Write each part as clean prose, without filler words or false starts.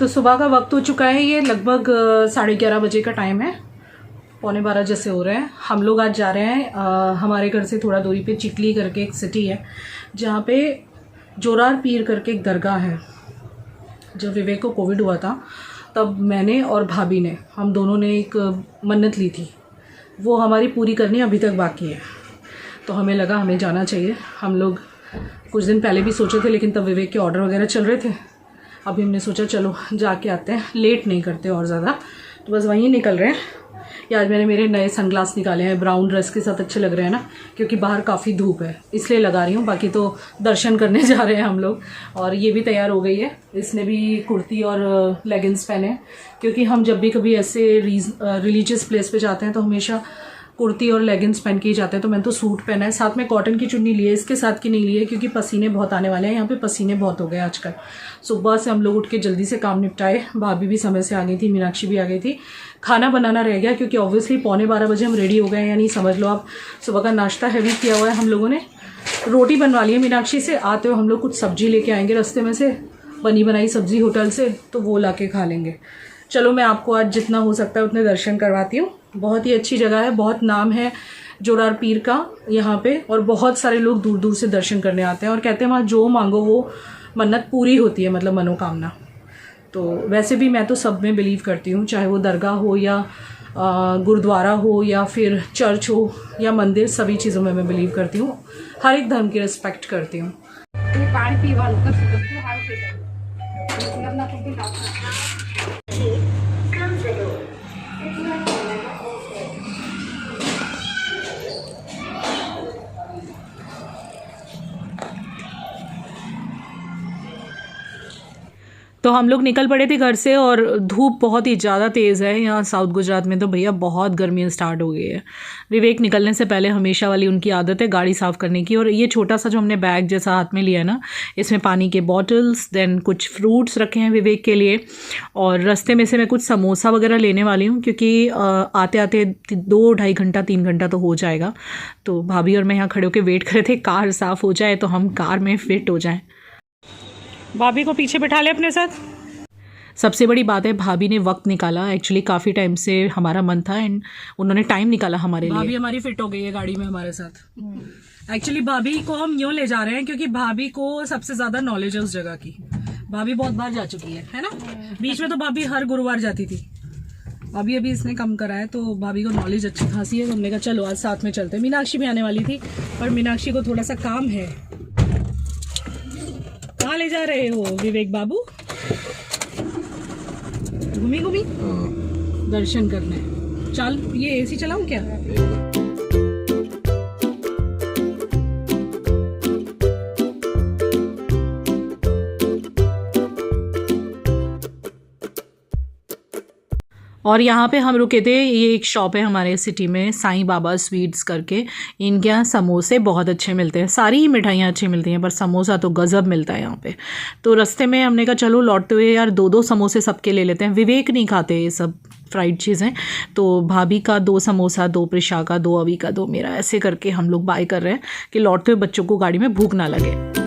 तो सुबह का वक्त हो चुका है, ये लगभग 11:30 बजे का टाइम है, 11:15 जैसे हो रहे हैं। हम लोग आज जा रहे हैं हमारे घर से थोड़ा दूरी पे चिकली करके एक सिटी है, जहाँ पे जोरार पीर करके एक दरगाह है। जब विवेक को कोविड हुआ था तब मैंने और भाभी ने, हम दोनों ने एक मन्नत ली थी, वो हमारी पूरी करनी अभी तक बाकी है। तो हमें लगा हमें जाना चाहिए। हम लोग कुछ दिन पहले भी सोचे थे, लेकिन तब विवेक के ऑर्डर वगैरह चल रहे थे। अभी हमने सोचा चलो जाके आते हैं, लेट नहीं करते और ज़्यादा। तो बस वहीं निकल रहे हैं। या आज मैंने मेरे नए सनग्लास निकाले हैं, ब्राउन ड्रेस के साथ अच्छे लग रहे हैं ना, क्योंकि बाहर काफ़ी धूप है इसलिए लगा रही हूँ। बाकी तो दर्शन करने जा रहे हैं हम लोग। और ये भी तैयार हो गई है, इसने भी कुर्ती और लेगिंग्स पहने हैं, क्योंकि हम जब भी कभी ऐसे रिलीजियस प्लेस पे जाते हैं तो हमेशा कुर्ती और लेगिंग्स पहन के ही जाते हैं। तो मैंने तो सूट पहना है, साथ में कॉटन की चुन्नी ली है, इसके साथ की नहीं ली है क्योंकि पसीने बहुत आने वाले हैं। यहाँ पे पसीने बहुत हो गए आजकल। सुबह से हम लोग उठ के जल्दी से काम निपटाए, भाभी भी समय से आ गई थी, मीनाक्षी भी आ गई थी। खाना बनाना रह गया क्योंकि ऑब्वियसली 11:15 बजे हम रेडी हो गए हैं, यानी समझ लो आप सुबह का नाश्ता हैवी किया हुआ है हम लोगों ने। रोटी बनवा ली है मीनाक्षी से, आते हुए हम लोग कुछ सब्जी लेके आएंगे रास्ते में से, बनी बनाई सब्जी होटल से, तो वो ला के खा लेंगे। चलो मैं आपको आज जितना हो सकता है उतने दर्शन करवाती हूँ। बहुत ही अच्छी जगह है, बहुत नाम है जोरार पीर का यहाँ पे, और बहुत सारे लोग दूर दूर से दर्शन करने आते हैं और कहते हैं वहाँ जो मांगो वो मन्नत पूरी होती है, मतलब मनोकामना। तो वैसे भी मैं तो सब में बिलीव करती हूँ, चाहे वो दरगाह हो या गुरुद्वारा हो या फिर चर्च हो या मंदिर, सभी चीज़ों में मैं बिलीव करती हूँ। हर एक धर्म की रिस्पेक्ट करती हूँ। तो हम लोग निकल पड़े थे घर से और धूप बहुत ही ज़्यादा तेज़ है यहाँ साउथ गुजरात में, तो भैया बहुत गर्मी स्टार्ट हो गई है। विवेक निकलने से पहले हमेशा वाली उनकी आदत है गाड़ी साफ़ करने की। और ये छोटा सा जो हमने बैग जैसा हाथ में लिया है ना, इसमें पानी के बॉटल्स, देन कुछ फ्रूट्स रखे हैं विवेक के लिए। और रास्ते में से मैं कुछ समोसा वगैरह लेने वाली हूँ, क्योंकि आते आते 2-2.5 घंटा 3 घंटा तो हो जाएगा। तो भाभी और मैं यहाँ खड़े होकर वेट कर रहे थे कार साफ़ हो जाए तो हम कार में फिट हो जाएँ। भाभी को पीछे बिठा ले अपने साथ। सबसे बड़ी बात है भाभी ने वक्त निकाला, एक्चुअली काफ़ी टाइम से हमारा मन था एंड उन्होंने टाइम निकाला हमारे लिए। भाभी हमारी फिट हो गई है गाड़ी में हमारे साथ। एक्चुअली भाभी को हम यूँ ले जा रहे हैं क्योंकि भाभी को सबसे ज़्यादा नॉलेज है उस जगह की। भाभी बहुत बार जा चुकी है ना। बीच में तो भाभी हर गुरुवार जाती थी, अभी इसने कम करा है, तो भाभी को नॉलेज अच्छी खासी है। तो हमने कहा चलो आज साथ में चलते हैं। मीनाक्षी भी आने वाली थी पर मीनाक्षी को थोड़ा सा काम है। कहाँ ले जा रहे हो विवेक बाबू? घूमी दर्शन करने। चल ये एसी चलाऊं क्या? और यहाँ पे हम रुके थे, ये एक शॉप है हमारे सिटी में, साईं बाबा स्वीट्स करके। इनके यहाँ समोसे बहुत अच्छे मिलते हैं, सारी ही मिठाइयाँ अच्छी मिलती हैं पर समोसा तो गज़ब मिलता है यहाँ पे। तो रास्ते में हमने कहा चलो लौटते हुए यार 2-2 समोसे सबके ले लेते हैं। विवेक नहीं खाते ये सब फ्राइड चीज़ें, तो भाभी का 2 समोसा, 2 प्रिशा का, 2 अवी का, 2 मेरा, ऐसे करके हम लोग बाय कर रहे हैं कि लौटते हुए बच्चों को गाड़ी में भूख ना लगे।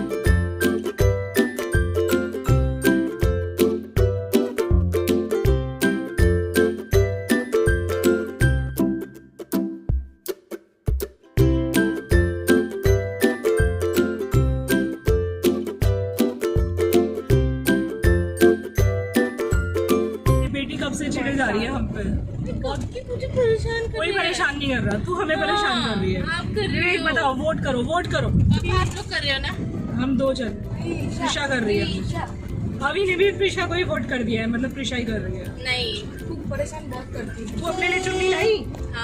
जा रही है हम पे, मुझे परेशान कोई परेशान नहीं कर रहा, तू हमें परेशान कर रही है। आप कर रहे हो, बताओ, वोट करो। आप लोग कर रहे हो ना? हम 2 जन, प्रिशा कर रही है। अभी ने भी प्रिशा को ही वोट कर दिया है, मतलब प्रिशा ही कर रही है। नहीं, तू परेशान बहुत करती है। तू अपने लिए चुन्नी लाई,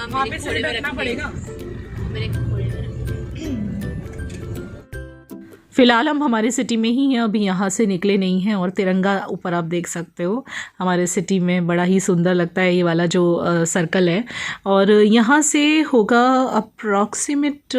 वहाँ पे सर रखना पड़ेगा। फ़िलहाल हम हमारे सिटी में ही हैं, अभी यहाँ से निकले नहीं हैं। और तिरंगा ऊपर आप देख सकते हो, हमारे सिटी में बड़ा ही सुंदर लगता है ये वाला जो सर्कल है। और यहाँ से होगा अप्रॉक्सीमेट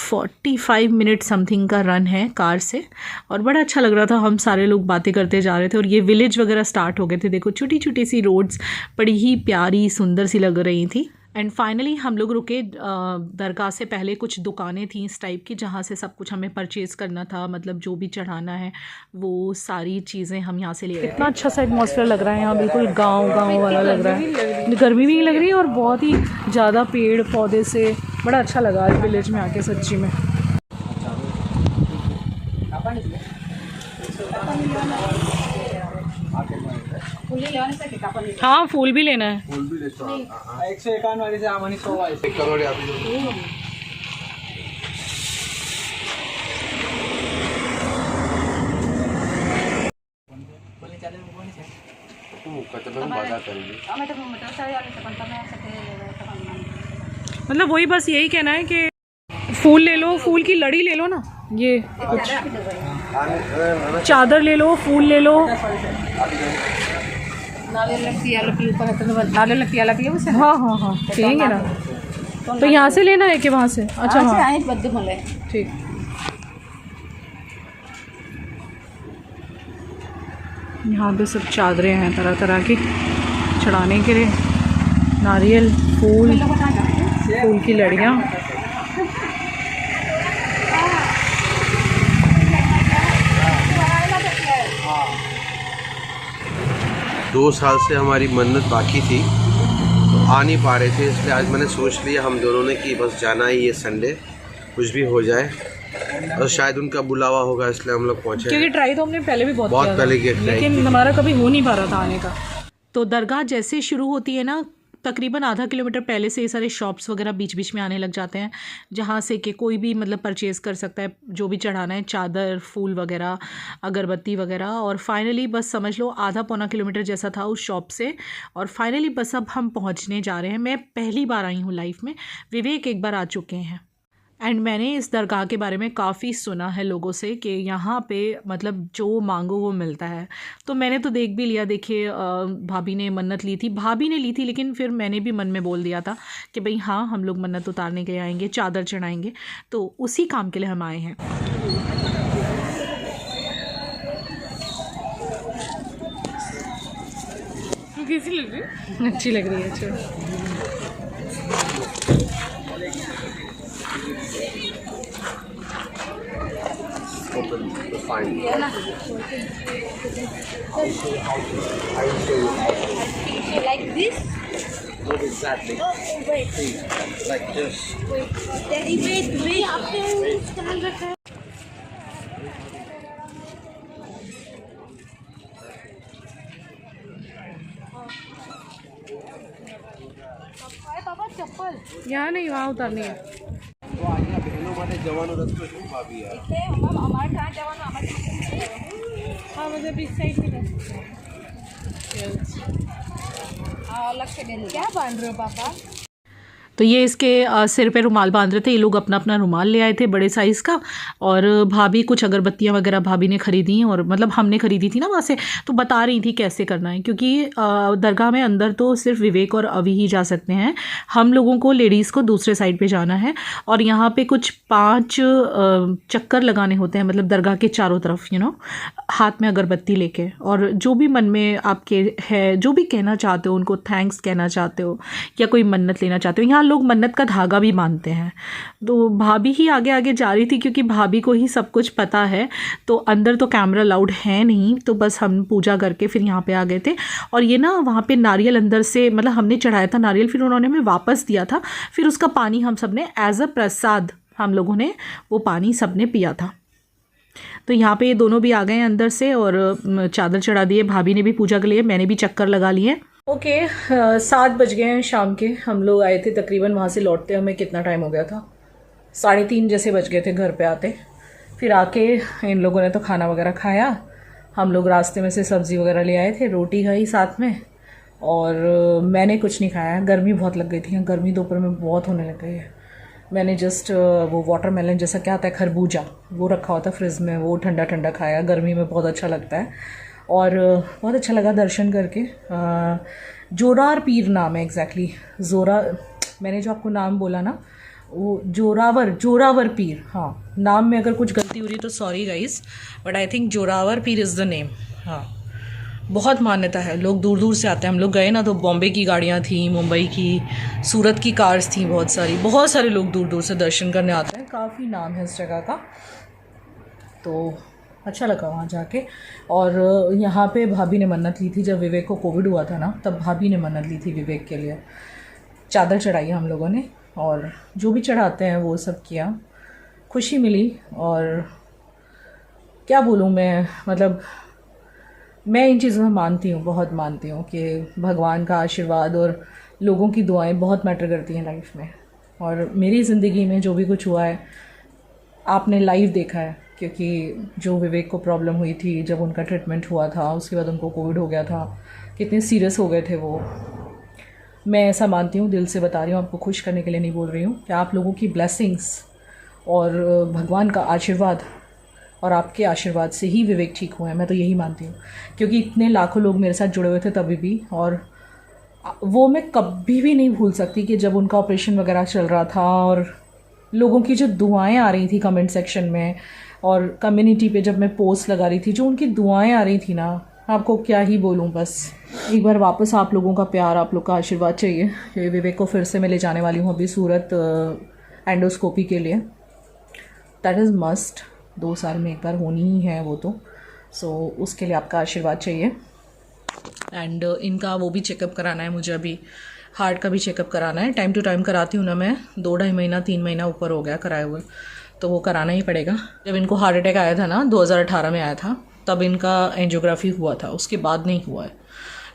45 मिनट समथिंग का रन है कार से। और बड़ा अच्छा लग रहा था, हम सारे लोग बातें करते जा रहे थे और ये विलेज वगैरह स्टार्ट हो गए थे। देखो छोटी छोटी सी रोड्स बड़ी ही प्यारी सुंदर सी लग रही थी। एंड फाइनली हम लोग रुके दरगाह से पहले कुछ दुकानें थी इस टाइप की जहाँ से सब कुछ हमें परचेज़ करना था, मतलब जो भी चढ़ाना है वो सारी चीज़ें हम यहाँ से ले गए। इतना अच्छा सा एटमॉस्फेयर लग रहा है यहाँ, बिल्कुल गांव वाला लग रहा है। गर्मी भी नहीं लग रही है और बहुत ही ज़्यादा पेड़ पौधे से बड़ा अच्छा लगा आज विलेज में आके सच्ची में। हाँ फूल भी लेना है। फूल भी 151 वाली से आमनी 100 वाली 1 करोड़ आप मतलब वही बस यही कहना है कि फूल ले लो, फूल की लड़ी ले लो ना, ये कुछ चादर ले लो, फूल ले लो। हाँ हाँ हाँ ठीक है ना। तो यहाँ से लेना है कि वहाँ से? अच्छा हाँ ठीक। यहाँ पे सब चादरें हैं तरह तरह की चढ़ाने के लिए, नारियल, फूल, फूल की लड़ियाँ। दो साल से हमारी मन्नत बाकी थी तो आ नहीं पा रहे थे, इसलिए आज मैंने सोच लिया हम दोनों ने कि बस जाना ही ये संडे, कुछ भी हो जाए। और शायद उनका बुलावा होगा इसलिए हम लोग पहुँचे, क्योंकि ट्राई तो हमने पहले भी बहुत पहले किया, लेकिन हमारा कभी हो नहीं पा रहा था आने का। तो दरगाह जैसे शुरू होती है ना, तकरीबन आधा किलोमीटर पहले से ये सारे शॉप्स वगैरह बीच बीच में आने लग जाते हैं, जहाँ से कि कोई भी मतलब परचेज़ कर सकता है जो भी चढ़ाना है, चादर, फूल वगैरह, अगरबत्ती वगैरह। और फाइनली बस समझ लो आधा पौना किलोमीटर जैसा था उस शॉप से, और फाइनली बस अब हम पहुँचने जा रहे हैं। मैं पहली बार आई हूँ लाइफ में, विवेक एक बार आ चुके हैं। एंड मैंने इस दरगाह के बारे में काफ़ी सुना है लोगों से कि यहाँ पे मतलब जो मांगो वो मिलता है। तो मैंने तो देख भी लिया, देखिए भाभी ने मन्नत ली थी, भाभी ने ली थी, लेकिन फिर मैंने भी मन में बोल दिया था कि भाई हाँ हम लोग मन्नत उतारने के लिए आएंगे, चादर चढ़ाएंगे, तो उसी काम के लिए हम आए हैं। कैसी लग रही है? अच्छी लग रही है। अच्छा open to find. Like this? Not exactly. Oh, wait. Like this. Wait. Daddy, wait. After पापा चप्पल यहाँ नहीं, वहाँ उतारनी है। तो आगे बहनों वाले जवानों रखते हैं भाभी यार। हमारे कहाँ जवान हमारे हाँ मतलब इस साइड में कर सकते हैं। अलग से क्या बांध रहे हो पापा? तो ये इसके सिर पे रुमाल बांध रहे थे, ये लोग अपना अपना रुमाल ले आए थे बड़े साइज़ का, और भाभी कुछ अगरबत्तियाँ वगैरह भाभी ने ख़रीदी हैं, और मतलब हमने ख़रीदी थी ना वहाँ से, तो बता रही थी कैसे करना है, क्योंकि दरगाह में अंदर तो सिर्फ विवेक और अभी ही जा सकते हैं, हम लोगों को लेडीज़ को दूसरे साइड पे जाना है। और यहाँ पे कुछ 5 चक्कर लगाने होते हैं, मतलब दरगाह के चारों तरफ, हाथ में अगरबत्ती लेके, और जो भी मन में आपके है, जो भी कहना चाहते हो, उनको थैंक्स कहना चाहते हो या कोई मन्नत लेना चाहते हो, यहाँ लोग मन्नत का धागा भी बांधते हैं। तो भाभी ही आगे आगे जा रही थी, क्योंकि भाभी को ही सब कुछ पता है, तो अंदर तो कैमरा अलाउड है नहीं, तो बस हम पूजा करके फिर यहाँ पे आ गए थे। और ये ना वहाँ पे नारियल अंदर से, मतलब हमने चढ़ाया था नारियल, फिर उन्होंने हमें वापस दिया था, फिर उसका पानी हम सब ने एज अ प्रसाद, हम लोगों ने वो पानी सब ने पिया था। तो यहाँ पे ये दोनों भी आ गए हैं अंदर से, और चादर चढ़ा दिए, भाभी ने भी पूजा के लिए, मैंने भी चक्कर लगा लिए। ओके 7 बज गए हैं शाम के, हम लोग आए थे तकरीबन, वहाँ से लौटते हमें कितना टाइम हो गया था, 3:30 जैसे बज गए थे घर पे आते। फिर आके इन लोगों ने तो खाना वगैरह खाया, हम लोग रास्ते में से सब्ज़ी वगैरह ले आए थे, रोटी खाई साथ में, और मैंने कुछ नहीं खाया, गर्मी बहुत लग गई थी, गर्मी दोपहर में बहुत होने लग गई है। मैंने जस्ट वो वाटरमेलन जैसा क्या आता है, खरबूजा, वो रखा हुआ था फ्रिज में, वो ठंडा ठंडा खाया, गर्मी में बहुत अच्छा लगता है। और बहुत अच्छा लगा दर्शन करके। जोरार पीर नाम है एग्जैक्टली, मैंने जो आपको नाम बोला ना, वो जोरावर पीर, हाँ, नाम में अगर कुछ गलती हो रही है तो sorry guys, but I think Zorawar Pir is the name. हाँ, बहुत मान्यता है, लोग दूर दूर से आते हैं। हम लोग गए ना तो बॉम्बे की गाड़ियाँ थी, मुंबई की, सूरत की कार्स थी, बहुत सारे लोग दूर दूर से दर्शन करने आते हैं। काफ़ी नाम है इस जगह का, तो अच्छा लगा वहाँ जाके। और यहाँ पे भाभी ने मन्नत ली थी, जब विवेक को कोविड हुआ था ना, तब भाभी ने मन्नत ली थी विवेक के लिए। चादर चढ़ाई हम लोगों ने, और जो भी चढ़ाते हैं वो सब किया, खुशी मिली। और क्या बोलूँ मैं, मतलब मैं इन चीज़ों में मानती हूँ, बहुत मानती हूँ कि भगवान का आशीर्वाद और लोगों की दुआएं बहुत मैटर करती हैं लाइफ में। और मेरी ज़िंदगी में जो भी कुछ हुआ है आपने लाइव देखा है, क्योंकि जो विवेक को प्रॉब्लम हुई थी, जब उनका ट्रीटमेंट हुआ था, उसके बाद उनको कोविड हो गया था, कितने सीरियस हो गए थे वो। मैं ऐसा मानती हूँ, दिल से बता रही हूँ, आपको खुश करने के लिए नहीं बोल रही हूँ, कि आप लोगों की ब्लेसिंग्स और भगवान का आशीर्वाद और आपके आशीर्वाद से ही विवेक ठीक हुए हैं। मैं तो यही मानती हूँ, क्योंकि इतने लाखों लोग मेरे साथ जुड़े हुए थे तभी भी, और वो मैं कभी भी नहीं भूल सकती कि जब उनका ऑपरेशन वगैरह चल रहा था और लोगों की जो दुआएं आ रही थी कमेंट सेक्शन में, और कम्युनिटी पे जब मैं पोस्ट लगा रही थी, जो उनकी दुआएं आ रही थी ना, आपको क्या ही बोलूँ। बस एक बार वापस आप लोगों का प्यार, आप लोग का आशीर्वाद चाहिए। ये विवेक को फिर से मैं ले जाने वाली हूँ अभी सूरत एंडोस्कोपी के लिए। दैट इज़ मस्ट, 2 साल में एक बार होनी ही है वो तो। सो उसके लिए आपका आशीर्वाद चाहिए। एंड इनका वो भी चेकअप कराना है मुझे, अभी हार्ट का भी चेकअप कराना है। टाइम टू टाइम कराती हूँ ना मैं, 2-2.5 महीना 3 महीना ऊपर हो गया कराए हुए, तो वो कराना ही पड़ेगा। जब इनको हार्ट अटैक आया था ना, 2018 में आया था, तब इनका एंजियोग्राफी हुआ था, उसके बाद नहीं हुआ है।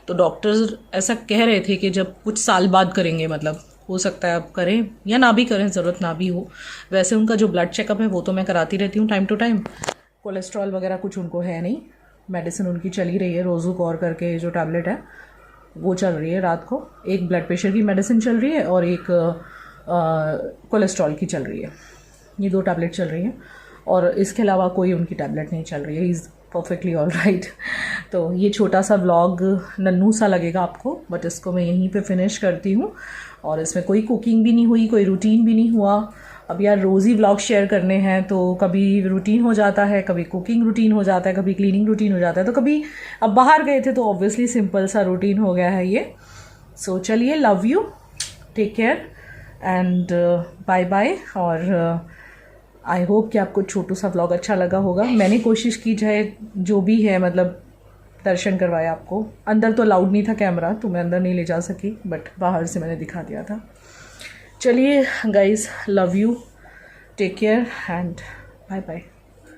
तो डॉक्टर्स ऐसा कह रहे थे कि जब कुछ साल बाद करेंगे, मतलब हो सकता है अब करें या ना भी करें, ज़रूरत ना भी हो। वैसे उनका जो ब्लड चेकअप है वो तो मैं कराती रहती हूँ टाइम टू टाइम। कोलेस्ट्रॉल वगैरह कुछ उनको है नहीं, मेडिसिन उनकी चल ही रही है, रोज़ुकॉर करके जो टैबलेट है वो चल रही है रात को। एक ब्लड प्रेशर की मेडिसिन चल रही है और एक कोलेस्ट्रॉल की चल रही है। ये 2 टैबलेट चल रही हैं, और इसके अलावा कोई उनकी टैबलेट नहीं चल रही है। Is perfectly all right. तो ये छोटा सा व्लॉग नन्नू सा लगेगा आपको, बट इसको मैं यहीं पे फिनिश करती हूँ। और इसमें कोई कुकिंग भी नहीं हुई, कोई रूटीन भी नहीं हुआ। अब यार रोज़ ही व्लॉग शेयर करने हैं, तो कभी रूटीन हो जाता है, कभी कुकिंग रूटीन हो जाता है, कभी क्लीनिंग रूटीन हो जाता है, तो कभी अब बाहर गए थे तो ऑब्वियसली सिंपल सा रूटीन हो गया है ये। सो चलिए, love you, take care and bye bye. और आई होप कि आपको छोटू सा व्लॉग अच्छा लगा होगा। मैंने कोशिश की जाए जो भी है, मतलब दर्शन करवाए आपको। अंदर तो अलाउड नहीं था कैमरा, तो मैं अंदर नहीं ले जा सकी, बट बाहर से मैंने दिखा दिया था। चलिए guys, love you, take care and bye bye.